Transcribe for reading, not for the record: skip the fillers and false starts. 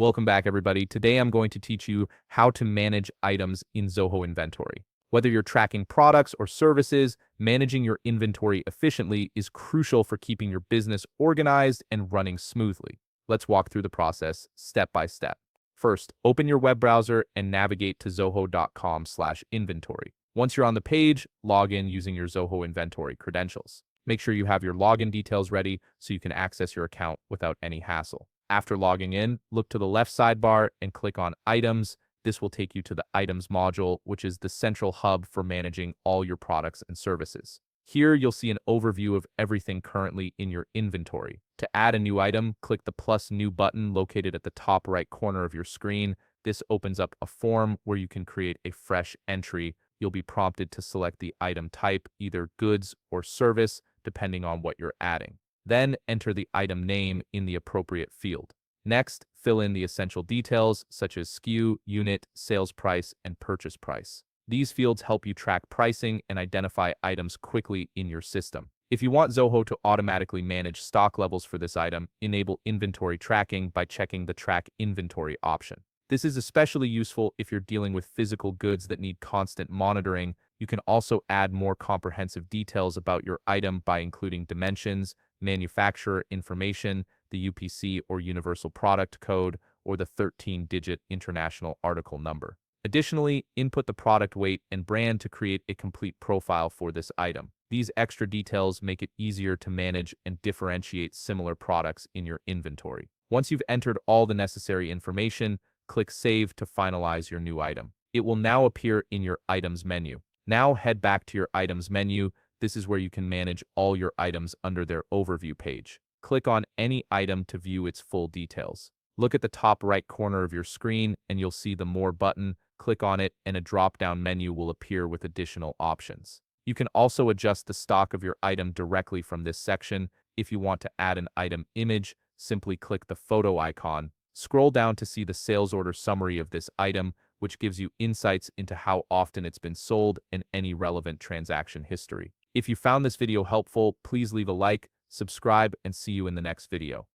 Welcome back, everybody. Today I'm going to teach you how to manage items in Zoho Inventory. Whether you're tracking products or services, managing your inventory efficiently is crucial for keeping your business organized and running smoothly. Let's walk through the process step by step. First, open your web browser and navigate to zoho.com/inventory. Once you're on the page, log in using your Zoho Inventory credentials. Make sure you have your login details ready so you can access your account without any hassle. After logging in, look to the left sidebar and click on Items. This will take you to the Items module, which is the central hub for managing all your products and services. Here, you'll see an overview of everything currently in your inventory. To add a new item, click the plus new button located at the top right corner of your screen. This opens up a form where you can create a fresh entry. You'll be prompted to select the item type, either goods or service, depending on what you're adding. Then enter the item name in the appropriate field. Next, fill in the essential details such as SKU, unit, sales price, and purchase price. These fields help you track pricing and identify items quickly in your system. If you want Zoho to automatically manage stock levels for this item, enable inventory tracking by checking the Track Inventory option. This is especially useful if you're dealing with physical goods that need constant monitoring. You can also add more comprehensive details about your item by including dimensions, manufacturer information, the UPC or Universal Product Code, or the 13-digit international article number. Additionally, input the product weight and brand to create a complete profile for this item. These extra details make it easier to manage and differentiate similar products in your inventory. Once you've entered all the necessary information, click Save to finalize your new item. It will now appear in your Items menu. Now head back to your Items menu. This is where you can manage all your items under their overview page. Click on any item to view its full details. Look at the top right corner of your screen and you'll see the More button. Click on it and a drop-down menu will appear with additional options. You can also adjust the stock of your item directly from this section. If you want to add an item image, simply click the photo icon. Scroll down to see the sales order summary of this item, which gives you insights into how often it's been sold and any relevant transaction history. If you found this video helpful, please leave a like, subscribe, and see you in the next video.